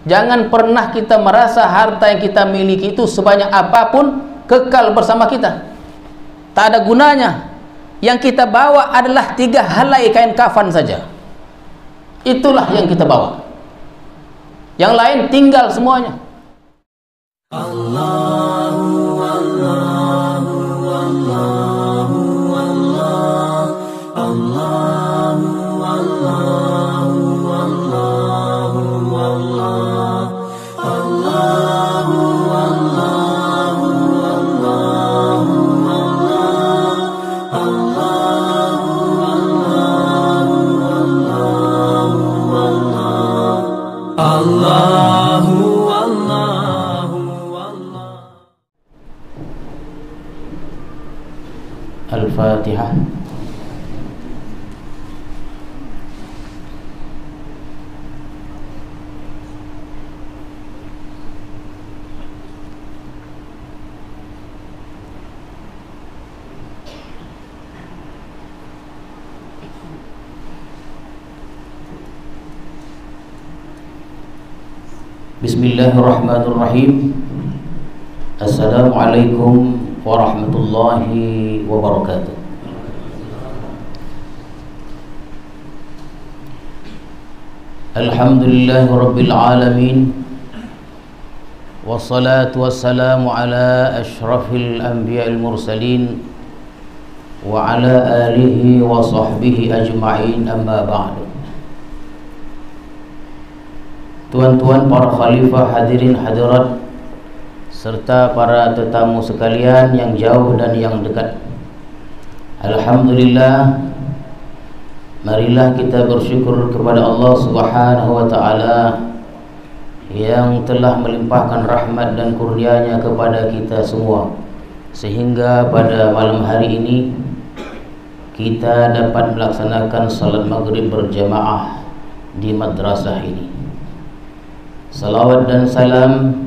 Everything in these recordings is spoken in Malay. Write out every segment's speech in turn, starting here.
Jangan pernah kita merasa harta yang kita miliki itu sebanyak apapun kekal bersama kita. Tak ada gunanya. Yang kita bawa adalah 3 helai kain kafan saja. Itulah yang kita bawa. Yang lain tinggal semuanya. Allahu Allahu Allahu Allah Allahu Allahu Allahu Allah Allahu Allahu Allahu Allah Allahu Al-Fatihah. Bismillahirrahmanirrahim. Assalamualaikum warahmatullahi wabarakatuh. Alhamdulillahi rabbil alamin. Wassalatu wassalamu ala ashrafil anbiya'il mursalin wa ala alihi wa sahbihi ajma'in, amma ba'du. Tuan-tuan para khalifah, hadirin hadirat, serta para tetamu sekalian yang jauh dan yang dekat, alhamdulillah, marilah kita bersyukur kepada Allah Subhanahu wa ta'ala yang telah melimpahkan rahmat dan kurnia-Nya kepada kita semua, sehingga pada malam hari ini kita dapat melaksanakan salat maghrib berjamaah di madrasah ini. Salawat dan salam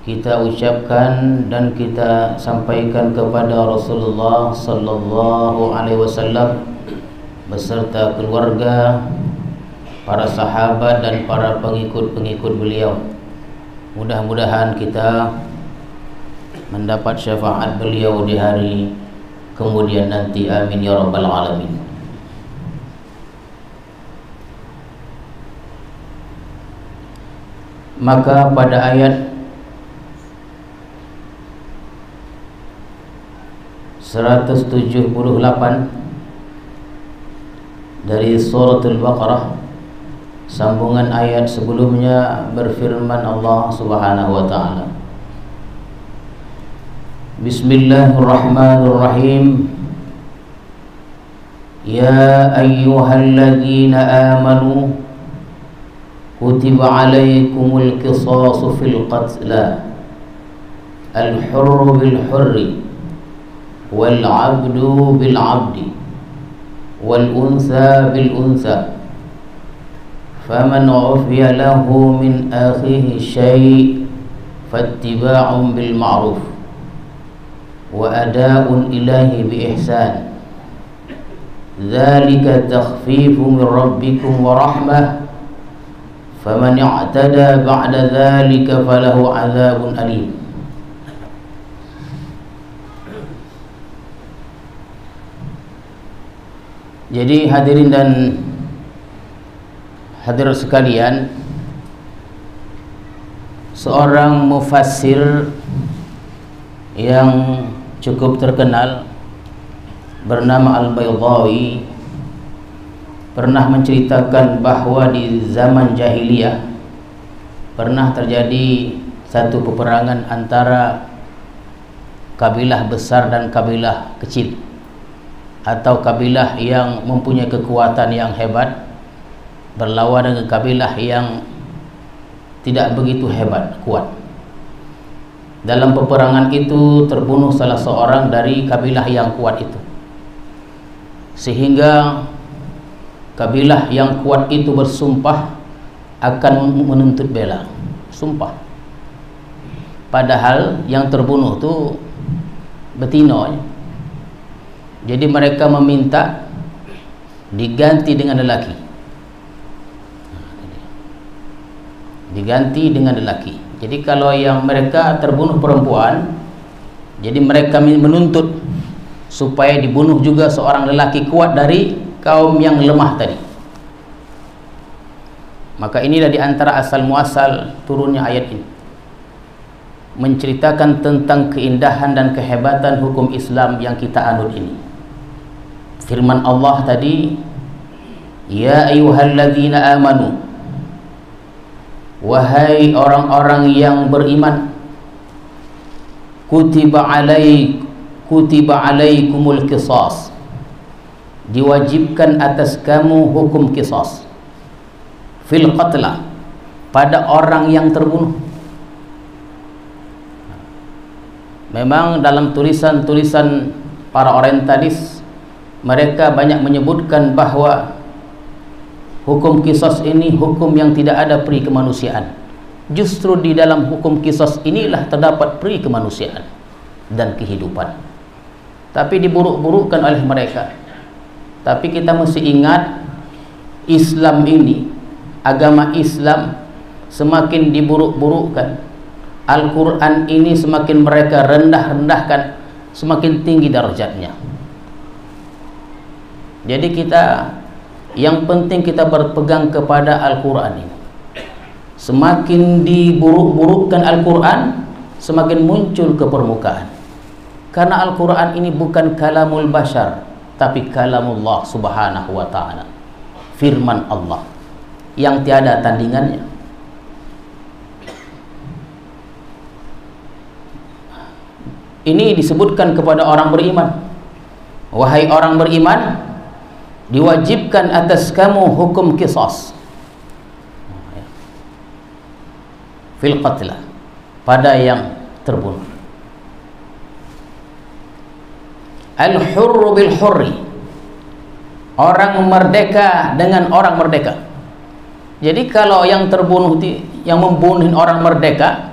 kita ucapkan dan kita sampaikan kepada Rasulullah sallallahu alaihi wasallam beserta keluarga, para sahabat dan para pengikut-pengikut beliau. Mudah-mudahan kita mendapat syafaat beliau di hari kemudian nanti. Amin ya rabbal alamin. Maka pada ayat 178 dari surat Al-Baqarah, sambungan ayat sebelumnya, berfirman Allah Subhanahu wa ta'ala, Bismillahirrahmanirrahim. Ya ayyuhalladzina amanu kutiba alaikumul qisasu fil qatla al-hurru bil hurri wal 'abdu bil 'abdi wal untha bil untha faman 'ufiya lahu min akhihi syai' fattiba'un bil ma'ruf wa ada'un ilahi bi ihsan dzalika takhfifun min rabbikum wa rahmah faman i'tada ba'da dzalika falahu 'adzabun alim. Jadi hadirin dan hadirat sekalian, seorang mufassir yang cukup terkenal bernama Al-Baydawi pernah menceritakan bahwa di zaman jahiliyah pernah terjadi satu peperangan antara kabilah besar dan kabilah kecil, atau kabilah yang mempunyai kekuatan yang hebat berlawan dengan kabilah yang tidak begitu hebat, kuat. Dalam peperangan itu terbunuh salah seorang dari kabilah yang kuat itu, sehingga kabilah yang kuat itu bersumpah akan menuntut bela. Sumpah. Padahal yang terbunuh itu betina. Jadi mereka meminta diganti dengan lelaki. diganti dengan lelaki. Jadi kalau yang mereka terbunuh perempuan, jadi mereka menuntut supaya dibunuh juga seorang lelaki kuat dari kaum yang lemah tadi. Maka inilah di antara asal muasal turunnya ayat ini, menceritakan tentang keindahan dan kehebatan hukum Islam yang kita anut ini. Firman Allah tadi, ya ayyuhalladzina amanu, wahai orang-orang yang beriman, kutiba alaikumul qisas, diwajibkan atas kamu hukum qisas, fil qatla, pada orang yang terbunuh. Memang dalam tulisan-tulisan para orientalis, mereka banyak menyebutkan bahwa hukum qisas ini hukum yang tidak ada peri kemanusiaan. Justru di dalam hukum qisas inilah terdapat peri kemanusiaan dan kehidupan, tapi diburuk-burukkan oleh mereka. Tapi kita mesti ingat, Islam ini, agama Islam semakin diburuk-burukkan, Al-Quran ini semakin mereka rendah-rendahkan, semakin tinggi darjatnya. Jadi kita, yang penting kita berpegang kepada Al-Quran ini. Semakin diburuk-burukkan Al-Quran, semakin muncul ke permukaan. Karena Al-Quran ini bukan kalamul bashar, tapi kalamullah subhanahu wa ta'ala, firman Allah yang tiada tandingannya. Ini disebutkan kepada orang beriman, wahai orang beriman, diwajibkan atas kamu hukum qisas fil qatla, pada yang terbunuh. Al-hurru bil hurri, orang merdeka dengan orang merdeka. Jadi kalau yang terbunuh, yang membunuh orang merdeka,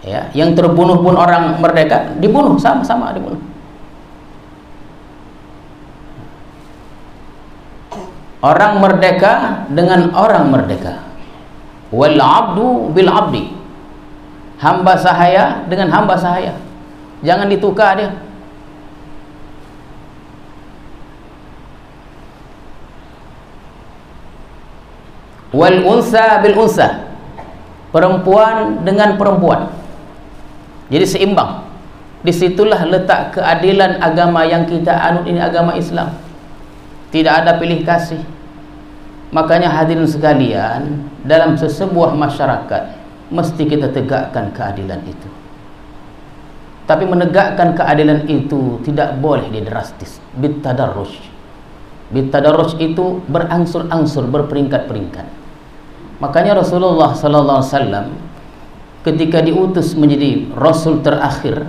ya, yang terbunuh pun orang merdeka, dibunuh, sama-sama dibunuh. Orang merdeka dengan orang merdeka. Wal abdu bil abdi, hamba sahaya dengan hamba sahaya, jangan ditukar dia. Wal unsa bil unsa, perempuan dengan perempuan, jadi seimbang. Disitulah letak keadilan agama yang kita anut ini, agama Islam. Tidak ada pilih kasih. Makanya hadirin sekalian, dalam sesebuah masyarakat mesti kita tegakkan keadilan itu. Tapi menegakkan keadilan itu tidak boleh didrastis, bitadarruj. Bitadarruj itu berangsur-angsur, berperingkat-peringkat. Makanya Rasulullah sallallahu alaihi wasallam ketika diutus menjadi rasul terakhir,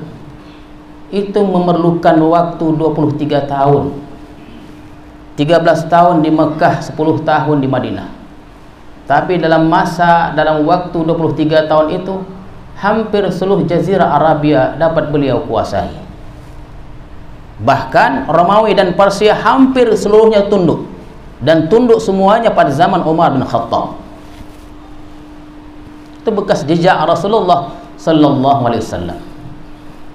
itu memerlukan waktu 23 tahun. 13 tahun di Mekah, 10 tahun di Madinah. Tapi dalam waktu 23 tahun itu, hampir seluruh jazirah Arabia dapat beliau kuasai. Bahkan Romawi dan Persia hampir seluruhnya tunduk, dan tunduk semuanya pada zaman Umar bin Khattab. Itu bekas jejak Rasulullah sallallahu alaihi wasallam.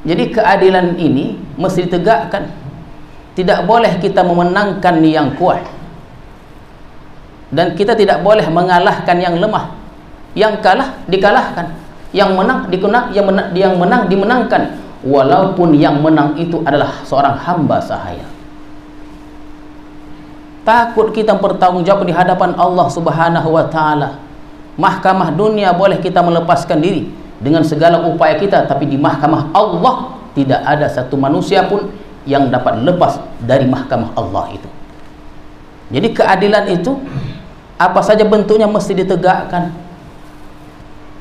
Jadi keadilan ini mesti ditegakkan. Tidak boleh kita memenangkan yang kuat, dan kita tidak boleh mengalahkan yang lemah. Yang kalah dikalahkan, yang menang yang menang dimenangkan, walaupun yang menang itu adalah seorang hamba sahaya. Takut kita bertanggung jawab di hadapan Allah Subhanahu wa taala. Mahkamah dunia boleh kita melepaskan diri dengan segala upaya kita, tapi di mahkamah Allah tidak ada satu manusia pun yang dapat lepas dari mahkamah Allah itu. Jadi keadilan itu apa saja bentuknya mesti ditegakkan.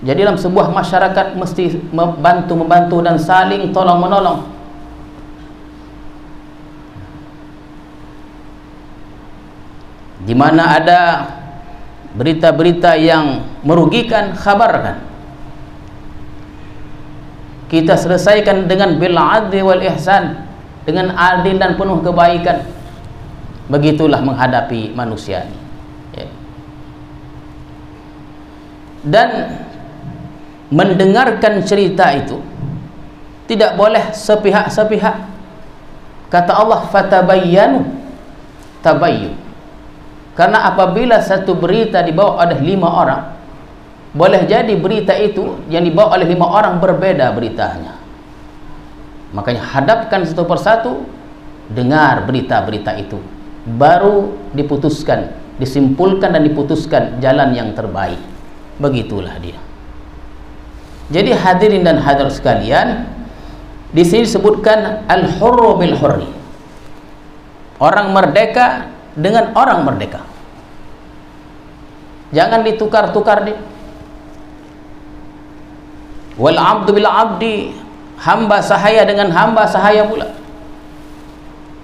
Jadi dalam sebuah masyarakat mesti membantu dan saling tolong menolong. Di mana ada berita-berita yang merugikan, khabarkan. Kita selesaikan dengan bil adli wal ihsan, dengan adil dan penuh kebaikan. Begitulah menghadapi manusia ini, ya. dan mendengarkan cerita itu tidak boleh sepihak-sepihak. Kata Allah, fatabayyanu, tabayyun. Karena apabila satu berita dibawa oleh 5 orang, boleh jadi berita itu yang dibawa oleh 5 orang berbeda beritanya. Makanya hadapkan satu persatu, dengar berita-berita itu, baru diputuskan, disimpulkan dan diputuskan jalan yang terbaik. Begitulah dia. Jadi hadirin dan hadirat sekalian, di sini disebutkan al-hurru bil hurri. Orang merdeka dengan orang merdeka. Jangan ditukar-tukar dia. Wal abdu bil abdi, hamba sahaya dengan hamba sahaya pula.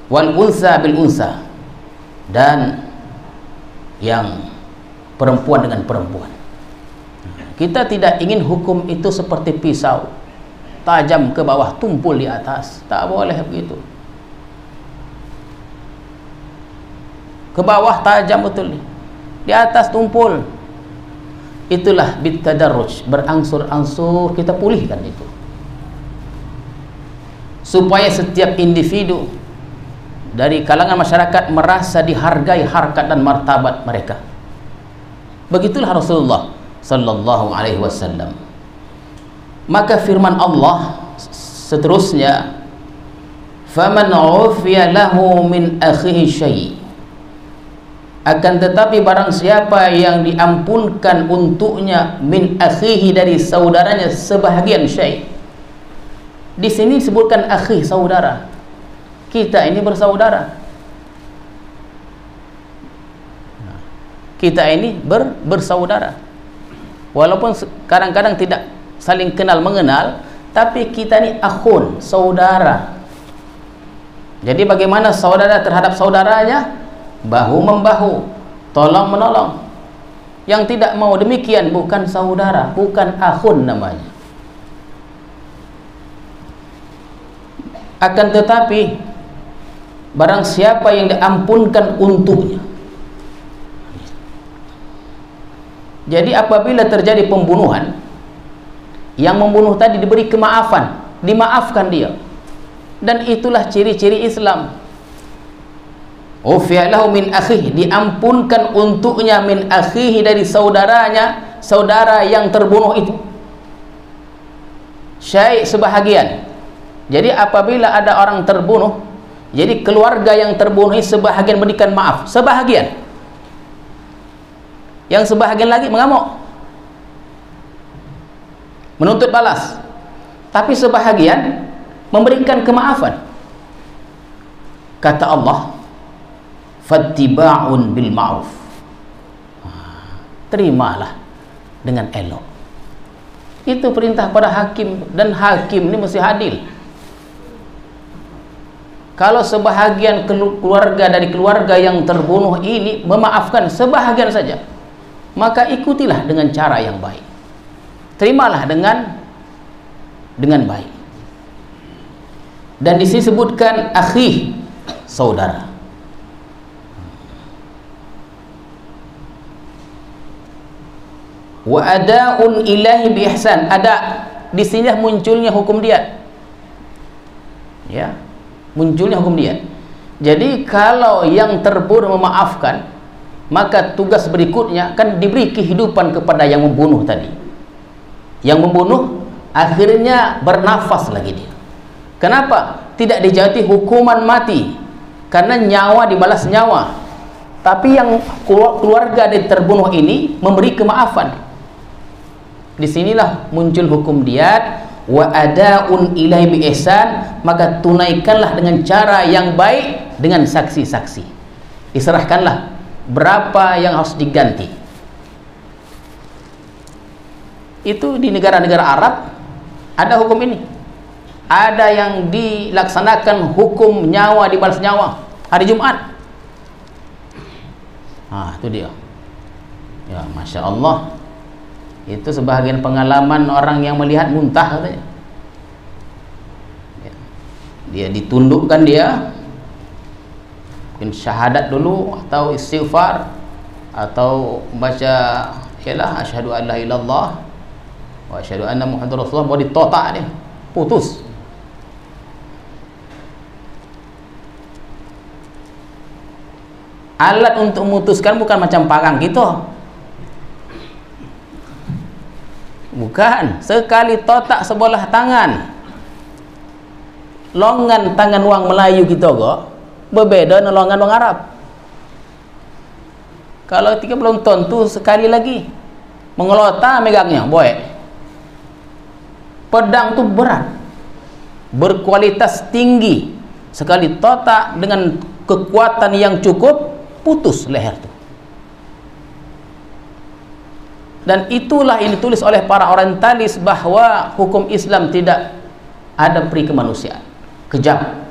Wal unsa bil unsa, dan yang perempuan dengan perempuan. Kita tidak ingin hukum itu seperti pisau, tajam ke bawah, tumpul di atas. Tak boleh begitu. Ke bawah tajam betul, di atas tumpul. Itulah bitadarruj, berangsur-angsur kita pulihkan itu, supaya setiap individu dari kalangan masyarakat merasa dihargai harkat dan martabat mereka. Begitulah Rasulullah sallallahu alaihi wasallam. Maka firman Allah seterusnya, faman ufiya lahu min akhihi syai', akan tetapi barang siapa yang diampunkan untuknya min akhihi, dari saudaranya, sebahagian syai'. Di sini disebutkan akhi, saudara. Kita ini bersaudara. Kita ini bersaudara. Walaupun kadang-kadang tidak saling kenal mengenal, tapi kita ini akhun, saudara. Jadi bagaimana saudara terhadap saudaranya? Bahu membahu, tolong menolong. Yang tidak mau demikian bukan saudara, bukan akhun namanya. Akan tetapi barang siapa yang diampunkan untuknya. Jadi apabila terjadi pembunuhan, yang membunuh tadi diberi kemaafan, dimaafkan dia. Dan itulah ciri-ciri Islam. Ufiya lahu min akhihi, diampunkan untuknya min akhihi, dari saudaranya, saudara yang terbunuh itu. Syai' sebahagian. Jadi apabila ada orang terbunuh, jadi keluarga yang terbunuh sebahagian memberikan maaf, sebahagian. Yang sebahagian lagi mengamuk, menuntut balas. Tapi sebahagian memberikan kemaafan. Kata Allah, fattiba'un bil ma'ruf, terimalah dengan elok. Itu perintah pada hakim, dan hakim ini mesti adil. Kalau sebahagian keluarga dari keluarga yang terbunuh ini memaafkan sebahagian saja, maka ikutilah dengan cara yang baik. Terimalah dengan baik. Dan disebutkan akhi, saudara. Wa ada'un ilahi bi ihsan. Ada di sini munculnya hukum diat. Ya, munculnya hukum diat. Jadi kalau yang terbunuh memaafkan, maka tugas berikutnya kan diberi kehidupan kepada yang membunuh tadi. Yang membunuh akhirnya bernafas lagi dia. Kenapa? Tidak dijatuhi hukuman mati, karena nyawa dibalas nyawa. Tapi yang keluarga dari terbunuh ini memberi kemaafan. Disinilah muncul hukum diat. Wa ada'un ilaihi bi ihsan, maka tunaikanlah dengan cara yang baik dengan saksi-saksi. Diserahkanlah berapa yang harus diganti. Itu di negara-negara Arab ada hukum ini. Ada yang dilaksanakan hukum nyawa dibalas nyawa hari Jumat. Itu dia. Ya, Masya Allah. Itu sebahagian pengalaman orang yang melihat muntah katanya. Ya. Dia ditundukkan, dia mungkin syahadat dulu, atau istighfar, atau baca okeylah, asyhadu an la ilaha illallah wa asyhadu anna muhammadar rasulullah, baru ditotak dia, putus. Alat untuk memutuskan bukan macam parang kita, bukan. Sekali totak sebelah tangan, longan tangan wang Melayu kita kok berbeda dengan longan wang Arab. Kalau 30 ton tu sekali lagi mengelota megangnya, boy. Pedang tu berat, berkualitas tinggi. Sekali totak dengan kekuatan yang cukup, putus leher tu. Dan itulah yang ditulis oleh para orientalis, bahwa hukum Islam tidak ada peri kemanusiaan, kejam.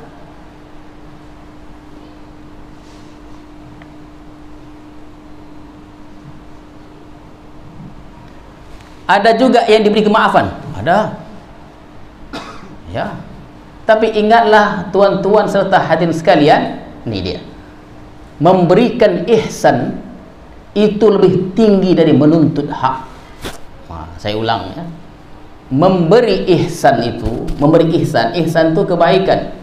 Ada juga yang diberi kemaafan, ada, ya. Tapi ingatlah tuan-tuan serta hadirin sekalian, ini dia, memberikan ihsan itu lebih tinggi dari menuntut hak. Saya ulang ya, memberi ihsan itu, memberi ihsan itu kebaikan.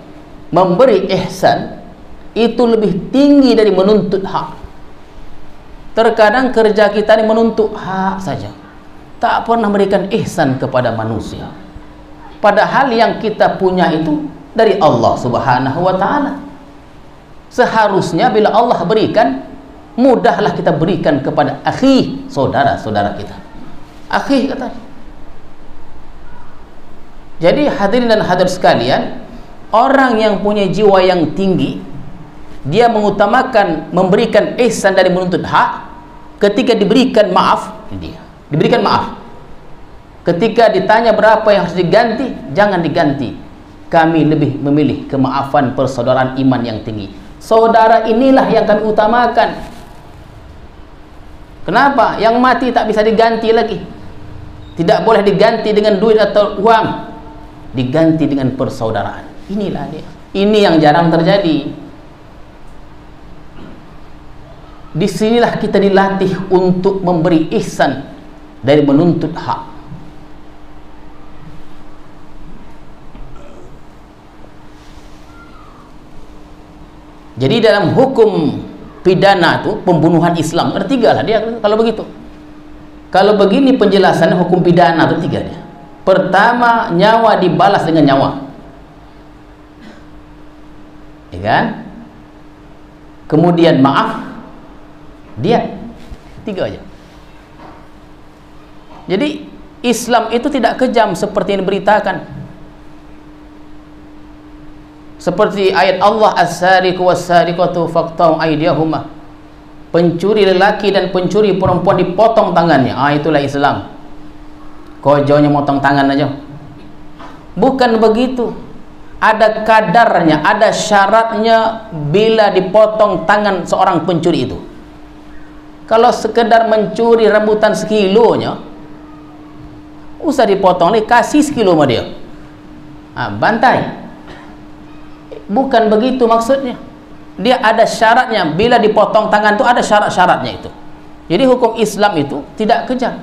Memberi ihsan itu lebih tinggi dari menuntut hak. Terkadang kerja kita ini menuntut hak saja, tak pernah memberikan ihsan kepada manusia. Padahal yang kita punya itu dari Allah Subhanahu wa ta'ala. Seharusnya bila Allah berikan, mudahlah kita berikan kepada akhi, saudara-saudara kita. Akhi kata. Jadi hadirin dan hadirat sekalian, orang yang punya jiwa yang tinggi, dia mengutamakan memberikan ihsan dari menuntut hak. Ketika diberikan maaf, dia diberikan maaf. Ketika ditanya berapa yang harus diganti, jangan diganti. Kami lebih memilih kemaafan persaudaraan iman yang tinggi. Saudara inilah yang kami utamakan. Kenapa? Yang mati tak bisa diganti lagi. Tidak boleh diganti dengan duit atau uang. Diganti dengan persaudaraan. Inilah dia. Ini yang jarang terjadi. Disinilah kita dilatih untuk memberi ihsan dari menuntut hak. Jadi dalam hukum pidana tu, pembunuhan Islam ada 3 lah dia kalau begitu. Kalau begini penjelasan hukum pidana tu 3 dia. Pertama, nyawa dibalas dengan nyawa, ya kan? Kemudian maaf, diat, 3 aja. Jadi Islam itu tidak kejam seperti yang diberitakan. Seperti ayat Allah, as-sariqu was-sariqatu faqta'u aydiyahuma. Pencuri lelaki dan pencuri perempuan dipotong tangannya. Itulah Islam. Kojonya motong tangan aja. Bukan begitu. Ada kadarnya, ada syaratnya bila dipotong tangan seorang pencuri itu. Kalau sekedar mencuri rambutan sekilonya, usah dipotong lagi, kasih sekilo sama dia. Bantai. Bukan begitu maksudnya. Dia ada syaratnya. Bila dipotong tangan itu ada syarat-syaratnya itu. Jadi hukum Islam itu tidak kejam.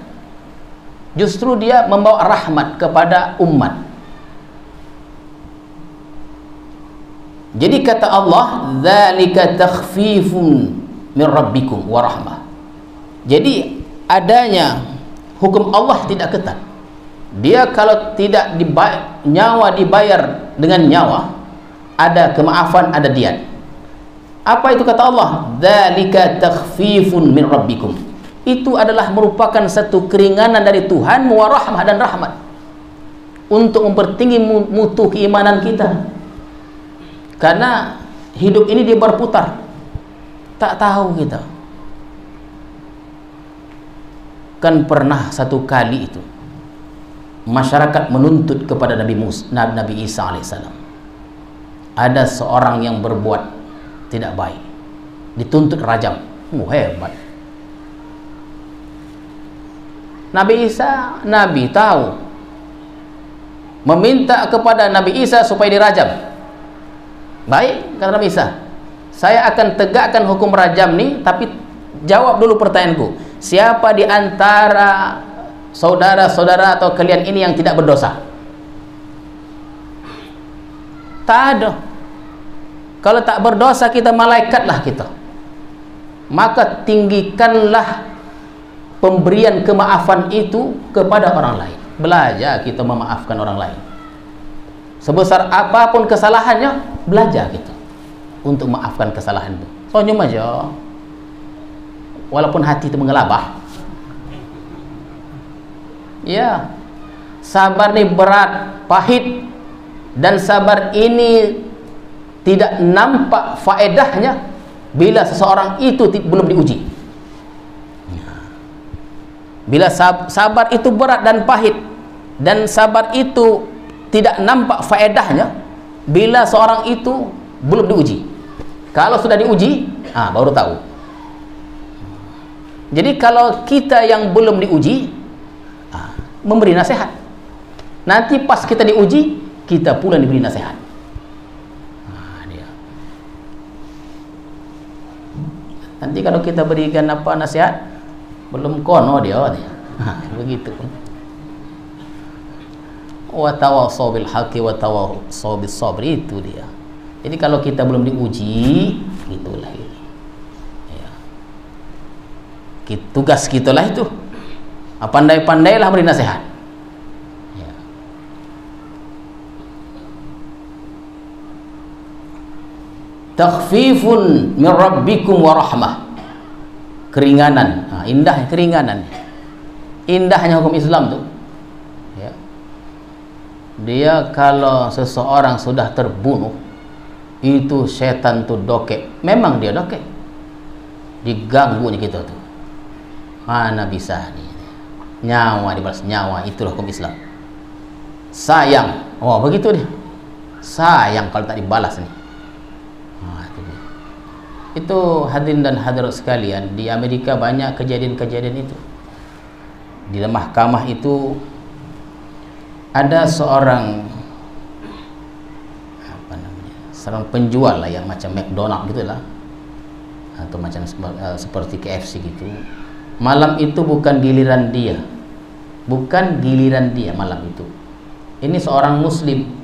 Justru dia membawa rahmat kepada umat. Jadi kata Allah, dzalika takhfifun min rabbikum wa rahmah. Jadi adanya hukum Allah tidak ketat. Dia kalau tidak nyawa dibayar dengan nyawa, ada kemaafan, ada diat. Apa itu kata Allah? Dzalika takhfifun min rabbikum. Itu adalah merupakan satu keringanan dari Tuhan, wa rahmah, dan rahmat, untuk mempertinggi mutu keimanan kita. Karena hidup ini dia berputar, tak tahu kita. Kan pernah satu kali itu masyarakat menuntut kepada Nabi Isa alaihissalam. Ada seorang yang berbuat tidak baik, dituntut rajam. Hebat. Nabi Isa, Nabi tahu, meminta kepada Nabi Isa supaya dirajam. Baik, kata Nabi Isa, saya akan tegakkan hukum rajam ni, tapi jawab dulu pertanyaanku. siapa di antara saudara-saudara atau kalian ini yang tidak berdosa? Tak ada. Kalau tak berdosa kita malaikatlah kita. Maka tinggikanlah pemberian kemaafan itu kepada orang lain. Belajar kita memaafkan orang lain. Sebesar apapun kesalahannya, belajar kita untuk memaafkan kesalahan itu. Senyum aja. Walaupun hati itu mengelabah. Ya. Sabar ni berat, pahit, dan sabar ini tidak nampak faedahnya bila seseorang itu belum diuji. Bila sabar itu berat dan pahit, dan sabar itu tidak nampak faedahnya bila seorang itu belum diuji. Kalau sudah diuji, baru tahu. Jadi kalau kita yang belum diuji, memberi nasihat. Nanti pas kita diuji, kita pula diberi nasihat. Dia. Nanti kalau kita berikan apa nasihat, belum kono dia. Begitu. Wa tawassaw bil haqqi wa tawassaw bis sabr, itu dia. Jadi kalau kita belum diuji, gitulah ini. Ya. Tugas kita lah itu. Pandai-pandailah beri nasihat. Ya. Takhfifun min rabbikum wa rahmah. Keringanan. Indah keringanan. Indahnya hukum Islam tuh. Ya. Dia kalau seseorang sudah terbunuh, itu setan tuh dokek. Memang dia dokek. Diganggunya kita tuh. Mana bisa nih? Nyawa dibalas nyawa, itulah hukum Islam. Sayang. Begitu dia. Sayang kalau tak dibalas nih. Itu hadirin dan hadirat sekalian, di Amerika banyak kejadian-kejadian itu. Di mahkamah itu ada seorang seorang penjual lah yang macam McDonald gitulah, atau macam seperti KFC gitu. Malam itu bukan giliran dia, malam itu. Ini seorang Muslim.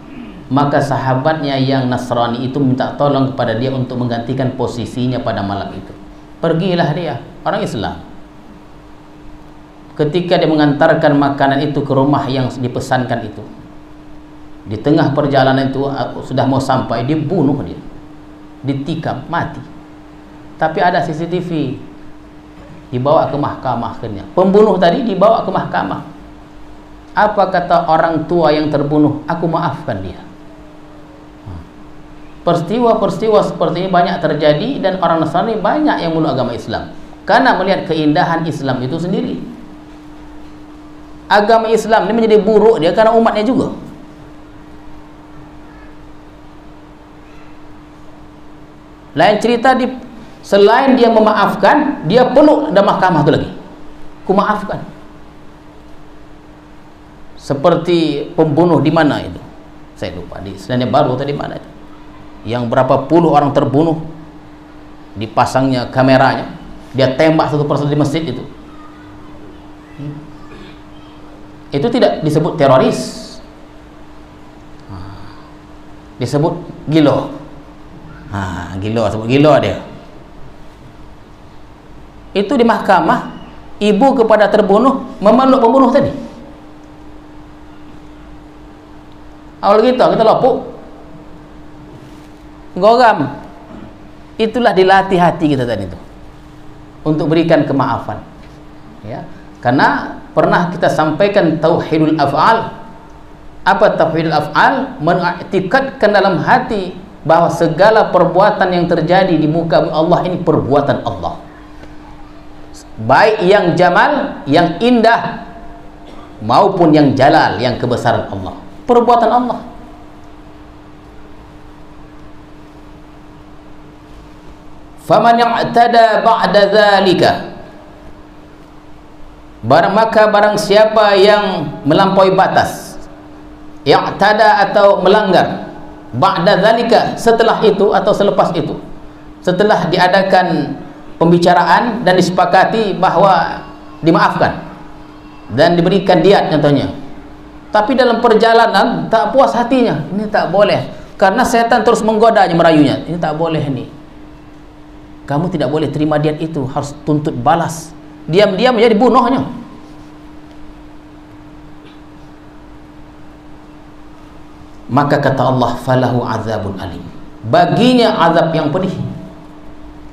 Maka sahabatnya yang Nasrani itu minta tolong kepada dia untuk menggantikan posisinya pada malam itu. Pergilah dia, orang Islam. Ketika dia mengantarkan makanan itu ke rumah yang dipesankan itu, di tengah perjalanan itu sudah mau sampai, dibunuh dia, ditikam, mati. Tapi ada CCTV, dibawa ke mahkamah akhirnya. Pembunuh tadi dibawa ke mahkamah. Apa kata orang tua yang terbunuh? Aku maafkan dia. Peristiwa-peristiwa seperti ini banyak terjadi, dan orang Nasrani banyak yang meluk agama Islam karena melihat keindahan Islam itu sendiri. Agama Islam ini menjadi buruk dia karena umatnya juga. Lain cerita, selain dia memaafkan, dia peluk dalam mahkamah itu lagi. Ku maafkan. Seperti pembunuh di mana itu? Saya lupa, di Selandia Baru atau di mana itu? Yang berapa puluh orang terbunuh, dipasangnya kameranya, dia tembak satu persatu di masjid itu. Itu tidak disebut teroris, disebut gilo. Sebut gilo dia. Itu di mahkamah, ibu kepada terbunuh memeluk pembunuh tadi. Awal kita lopuk goram. Itulah dilatih hati kita tadi itu untuk berikan kemaafan, ya. Karena pernah kita sampaikan tauhidul af'al. Apa tauhidul af'al? Mengiktikadkan dalam hati bahwa segala perbuatan yang terjadi di muka Allah ini perbuatan Allah, baik yang jamal, yang indah, maupun yang jalal, yang kebesaran Allah, perbuatan Allah. Faman ya'tada ba'da dzalika, barang siapa yang melampaui batas, ya'tada atau melanggar, ba'da dzalika setelah itu atau selepas itu, setelah diadakan pembicaraan dan disepakati bahwa dimaafkan dan diberikan diat contohnya. Tapi dalam perjalanan tak puas hatinya, ini tak boleh, karena setan terus menggodanya, merayunya, ini tak boleh ini. Kamu tidak boleh terima diat itu, harus tuntut balas. Diam-diam menjadi bunuhnya. Maka kata Allah, falahu azabun alim, baginya azab yang pedih.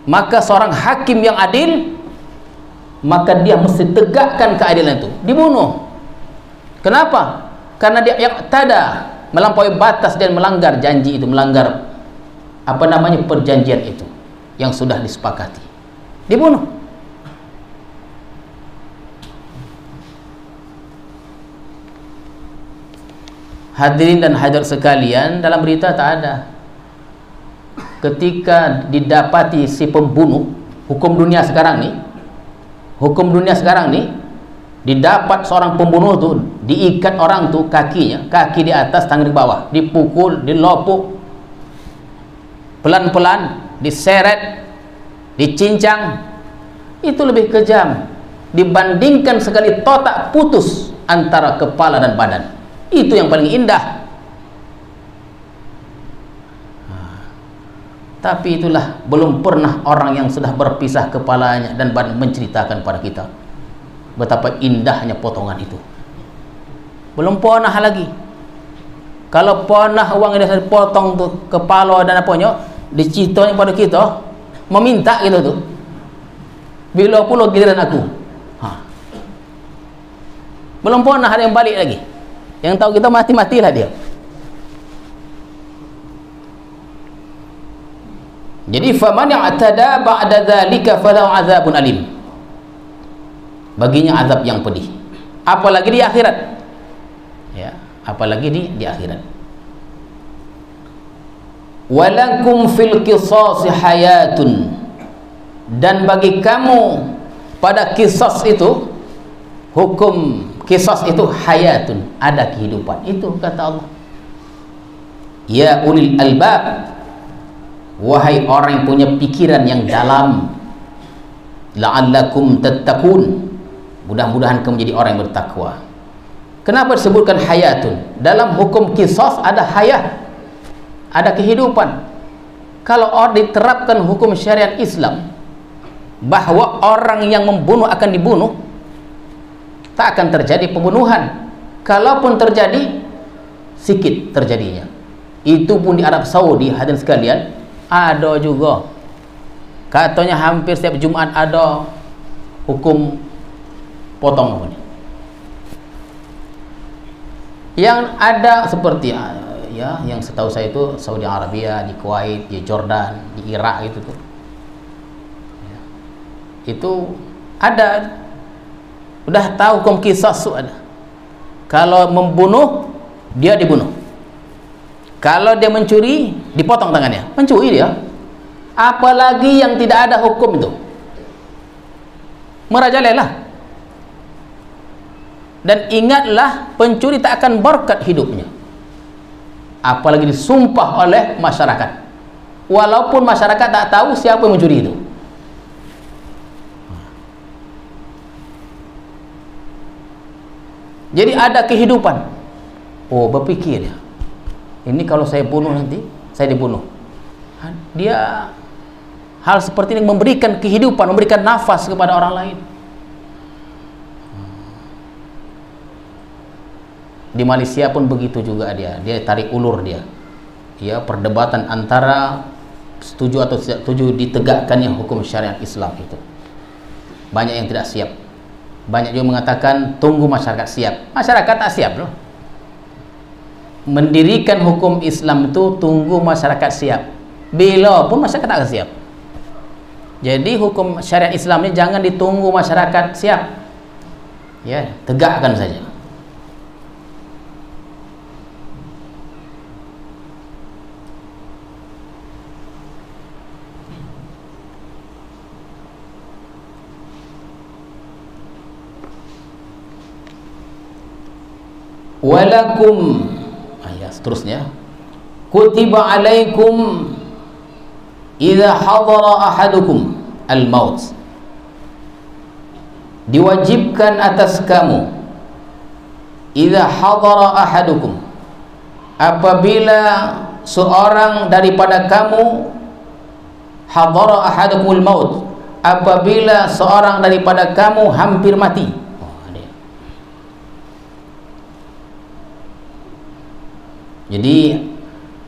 Maka seorang hakim yang adil, maka dia mesti tegakkan keadilan itu, dibunuh. Kenapa? Karena dia yang tada, melampaui batas dan melanggar janji itu, melanggar apa namanya perjanjian itu yang sudah disepakati, dibunuh. Hadirin dan hadirat sekalian, dalam berita tak ada ketika didapati si pembunuh, hukum dunia sekarang nih, didapat seorang pembunuh tuh, diikat orang tuh kakinya, kaki di atas, tangan di bawah, dipukul, dilopuk, pelan-pelan, diseret, dicincang. Itu lebih kejam dibandingkan sekali totak putus antara kepala dan badan. Itu yang paling indah. Tapi itulah, belum pernah orang yang sudah berpisah kepalanya dan badan menceritakan pada kita betapa indahnya potongan itu. Belum pernah lagi. Kalau pernah uang ini dipotong tuh kepala dan apanya, dicitonya pada kita, meminta gitu tuh, bila pula giliran aku. Belum pernah ada yang balik lagi. Yang tahu kita mati-matilah dia. Jadi faman i'tada ba'da dzalika falahu adzabun alim, baginya azab yang pedih, apalagi di akhirat, ya, apalagi di akhirat. Walakum fil qisas hayatun, dan bagi kamu pada qisas itu, hukum qisas itu hayatun, ada kehidupan. Itu kata Allah, ya ulil albab, wahai orang yang punya pikiran yang dalam, la'allakum tattaqun, mudah-mudahan kamu menjadi orang yang bertakwa. Kenapa disebutkan hayatun? Dalam hukum qisas ada hayat, ada kehidupan. Kalau orang diterapkan hukum syariat Islam bahwa orang yang membunuh akan dibunuh, tak akan terjadi pembunuhan. Kalaupun terjadi, sikit terjadinya. Itu pun di Arab Saudi, hadirin sekalian, ada juga. Katanya hampir setiap Jumat ada hukum potong. Yang ada seperti ya, yang setahu saya itu Saudi Arabia, di Kuwait, di Jordan, di Irak itu tuh. Ya. Itu ada, udah tahu hukum qisas ada. Kalau membunuh, dia dibunuh. Kalau dia mencuri, dipotong tangannya. Mencuri dia. Apalagi yang tidak ada hukum itu, merajalela. Dan ingatlah, pencuri tak akan berkat hidupnya, apalagi disumpah oleh masyarakat, walaupun masyarakat tak tahu siapa yang mencuri itu. Jadi ada kehidupan. Oh, berpikir ya, ini kalau saya bunuh nanti, saya dibunuh. Dia hal seperti ini memberikan kehidupan, memberikan nafas kepada orang lain. Di Malaysia pun begitu juga, dia tarik ulur dia. Ya, perdebatan antara setuju atau tidak setuju ditegakkannya hukum syariat Islam itu. Banyak yang tidak siap. Banyak juga mengatakan tunggu masyarakat siap. Masyarakat tak siap loh. Mendirikan hukum Islam itu tunggu masyarakat siap. Bila pun masyarakat tak siap. Jadi hukum syariat Islam ini jangan ditunggu masyarakat siap. Ya, tegakkan saja. Walakum, ayat seterusnya, kutiba alaikum idza hadara ahadukum al-maut, diwajibkan atas kamu, idza hadara ahadukum, apabila seorang daripada kamu, hadara ahadukumul maut, apabila seorang daripada kamu hampir mati. Jadi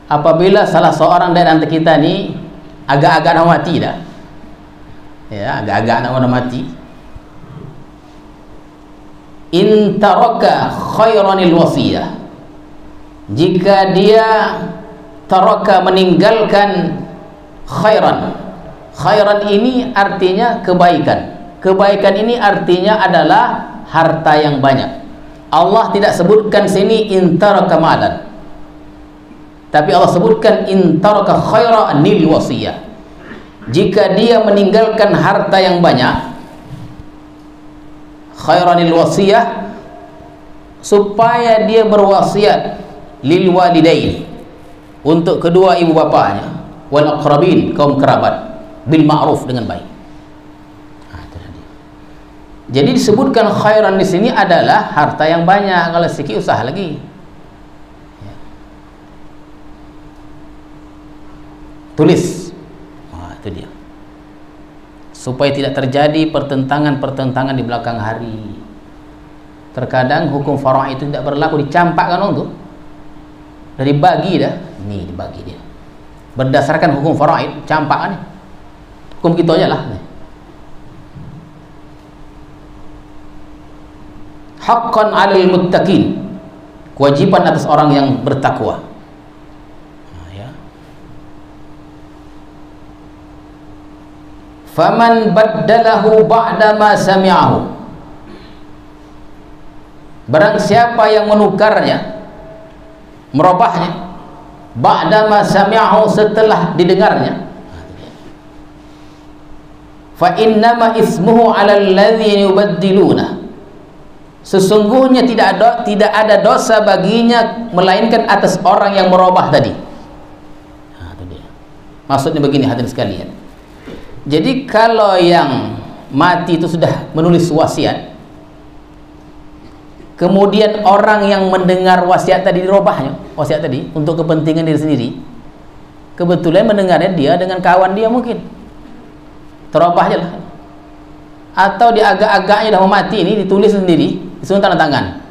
apabila salah seorang dari antara kita ni agak-agak nak mati dah, ya, agak-agak nak mati, in taraka khairanil wasiyah, jika dia taraka meninggalkan khairan. Khairan ini artinya kebaikan. Kebaikan ini artinya adalah harta yang banyak. Allah tidak sebutkan sini in taraka malan, tapi Allah sebutkan in taraka khairanil wasiyah. Jika dia meninggalkan harta yang banyak, khairanil wasiyah, supaya dia berwasiat lil walidaini, untuk kedua ibu bapanya, wal aqrabin, kaum kerabat, bil ma'ruf, dengan baik. Jadi disebutkan khairan di sini adalah harta yang banyak. Kalau sikit usaha lagi. Tulis. Itu dia. Supaya tidak terjadi pertentangan-pertentangan di belakang hari. Terkadang hukum faraid itu tidak berlaku, dicampakkan orang tu. Dari bagi dah, ni dibagi dia. Berdasarkan hukum faraid, campakkan ni. Hukum kita aja lah. Haqqan 'alal muttaqin, kewajiban atas orang yang bertakwa. Faman baddalahu ba'da ma sami'ahu, barang siapa yang menukarnya, merubahnya, ba'da ma sami'ahu, setelah didengarnya, fa innama ismuhu 'alal ladzina yubaddiluna, sesungguhnya tidak ada dosa baginya melainkan atas orang yang merubah tadi. Itu dia. Maksudnya begini hadirin sekalian. Jadi kalau yang mati itu sudah menulis wasiat, kemudian orang yang mendengar wasiat tadi dirubahnya, wasiat tadi untuk kepentingan diri sendiri, kebetulan mendengarnya dia dengan kawan dia, mungkin terubah aja lah, atau di agak-agaknya dah mau mati ini ditulis sendiri, disuruh tanda tangan,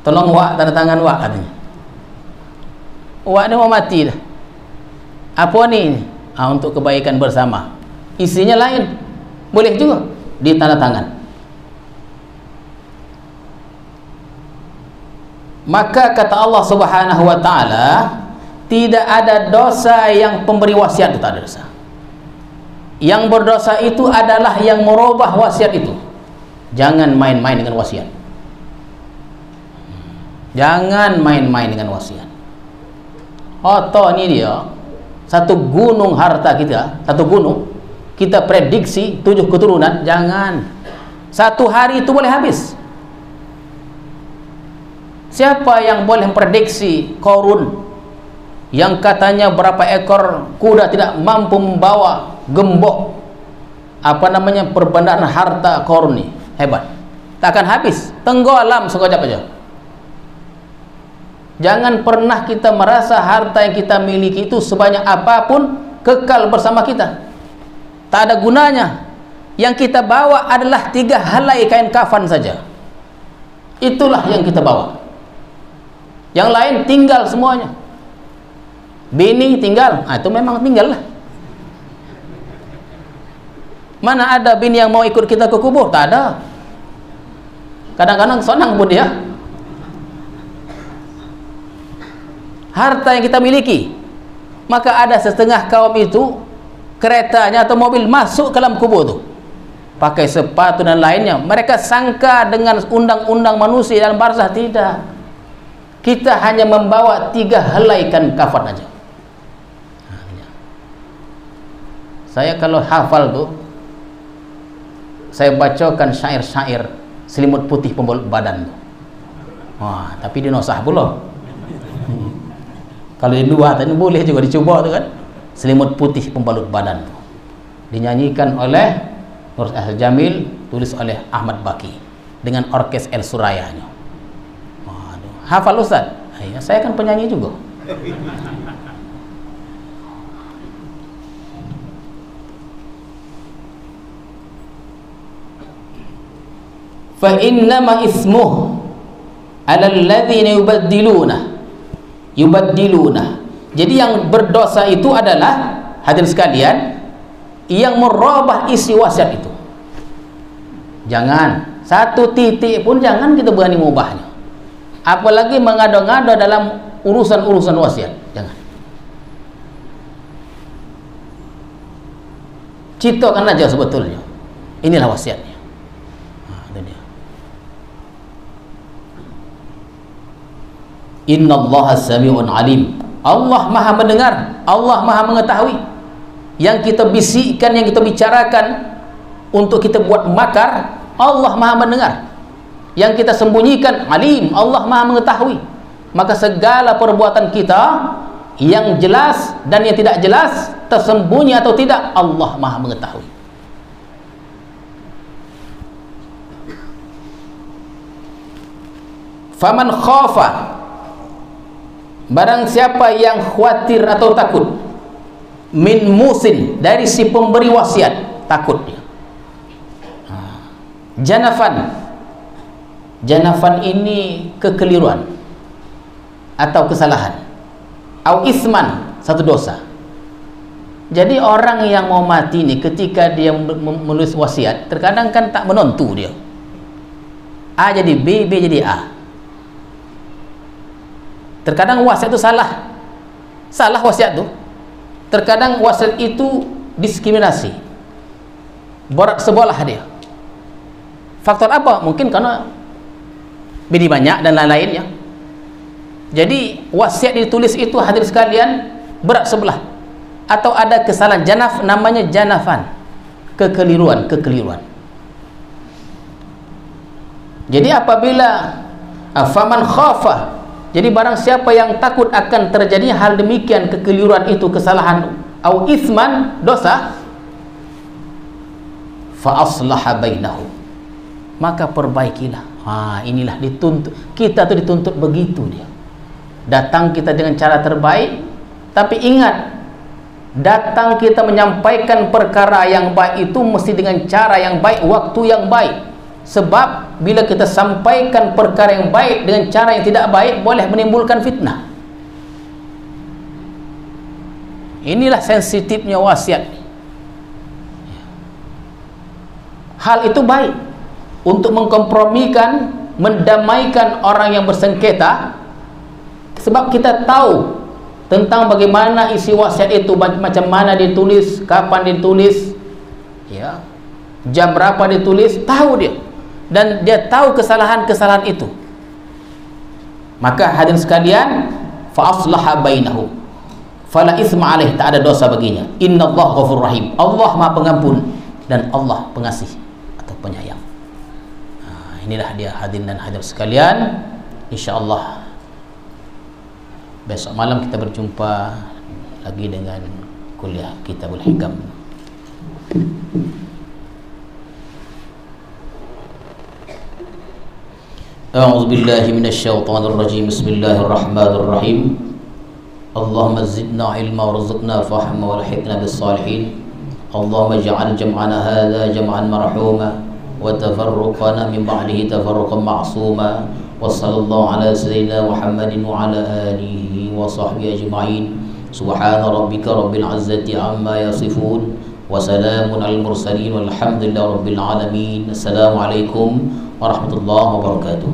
tolong wak, tanda tangan wak, katanya wak ni mau mati dah, apa ni? Untuk kebaikan bersama, isinya lain, boleh juga ditanda tangan. Maka kata Allah Subhanahu wa ta'ala, tidak ada dosa yang pemberi wasiat itu, tak ada dosa. Yang berdosa itu adalah yang merubah wasiat itu. Jangan main-main dengan wasiat. Jangan main-main dengan wasiat. Atau ini dia, satu gunung harta kita, satu gunung kita prediksi 7 keturunan, jangan. Satu hari itu boleh habis. Siapa yang boleh memprediksi Qarun yang katanya berapa ekor kuda tidak mampu membawa gembok perbandaan harta Qarun ni hebat, tak akan habis, tenggelam sekejap aja. Jangan pernah kita merasa harta yang kita miliki itu sebanyak apapun kekal bersama kita, tak ada gunanya. Yang kita bawa adalah 3 helai kain kafan saja, itulah yang kita bawa. Yang lain tinggal semuanya. Bini tinggal, itu memang tinggal lah. Mana ada bini yang mau ikut kita ke kubur? Tak ada. Kadang-kadang senang pun dia. Harta yang kita miliki, maka ada setengah kaum itu keretanya atau mobil masuk ke dalam kubur tu pakai sepatu dan lainnya. Mereka sangka dengan undang-undang manusia dalam barzah. Tidak. Kita hanya membawa 3 helai kain kafan aja. Saya kalau hafal tu, saya bacakan syair-syair selimut putih pembalut badan tu. Wah, tapi dia nosah pula. Kalau di luar tadi boleh juga dicoba tu kan. Selimut putih pembalut badan tu dinyanyikan oleh Nur Al-Jamil, tulis oleh Ahmad Baki dengan orkes El Surayanya. Waduh, hafal Ustaz? Ya, saya kan penyanyi juga. Fa innama ismuh 'alal ladzina yubaddiluna. Jadi yang berdosa itu adalah, hadirin sekalian, yang merubah isi wasiat itu. Jangan satu titik pun jangan kita berani mengubahnya. Apalagi mengado-ngado dalam urusan-urusan wasiat. Jangan. Ciptakan aja sebetulnya. Inilah wasiatnya. Nah, itu dia. Innallaha sami'un alim. Allah Maha mendengar, Allah Maha mengetahui. Yang kita bisikkan, yang kita bicarakan untuk kita buat makar, Allah Maha mendengar. Yang kita sembunyikan, alim, Allah Maha mengetahui. Maka segala perbuatan kita yang jelas dan yang tidak jelas, tersembunyi atau tidak, Allah Maha mengetahui. Faman khafa, barang siapa yang khawatir atau takut, min musin, dari si pemberi wasiat, takut dia. Janafan ini kekeliruan atau kesalahan, au isman, satu dosa. Jadi orang yang mau mati ini, ketika dia menulis wasiat, terkadang kan tak menentu dia. A jadi B, B jadi A. Terkadang wasiat itu salah wasiat itu. Terkadang wasiat itu diskriminasi, borak sebelah dia. Faktor apa? Mungkin karena bini banyak dan lain-lainnya. Jadi wasiat ditulis itu, hadirin sekalian, berat sebelah, atau ada kesalahan. Janaf, namanya janafan, kekeliruan. Jadi apabila faman khafa, jadi barang siapa yang takut akan terjadinya hal demikian, kekeliruan itu, kesalahan, au isman, dosa, fa aslaha bainahum, maka perbaikilah. Inilah dituntut. Kita tuh dituntut begitu dia. Datang kita dengan cara terbaik, tapi ingat, datang kita menyampaikan perkara yang baik itu mesti dengan cara yang baik, waktu yang baik. Sebab bila kita sampaikan perkara yang baik dengan cara yang tidak baik, boleh menimbulkan fitnah. Inilah sensitifnya wasiat. Hal itu baik untuk mengkompromikan, mendamaikan orang yang bersengketa, sebab kita tahu tentang bagaimana isi wasiat itu, macam mana ditulis, kapan ditulis, ya, jam berapa ditulis, tahu dia. Dan dia tahu kesalahan-kesalahan itu. Maka hadirin sekalian, fa aslaha bainahum fala isma alaih, tak ada dosa baginya. Innallaha ghafurur rahim, Allah Maha Pengampun dan Allah Pengasih atau Penyayang. Inilah dia hadirin dan hadirat sekalian. Insyaallah besok malam kita berjumpa lagi dengan kuliah Kitabul Hikam. A'udzu billahi minasyaitonir rajim. Bismillahirrahmanirrahim. Allahumma zidna ilma warzuqna fahma walhiqna bis-salihin. Allahumma ij'al jam'ana hadza jam'an marhuma wa tafarruqana min ba'dihi tafarruqan ma'suma. Wa sallallahu ala sayyidina Muhammadin wa ala alihi wa sahbihi ajma'in. Subhana rabbika rabbil izzati amma yasifun wa salamun alal mursalin walhamdulillahi rabbil alamin. Assalamualaikum warahmatullahi wabarakatuh.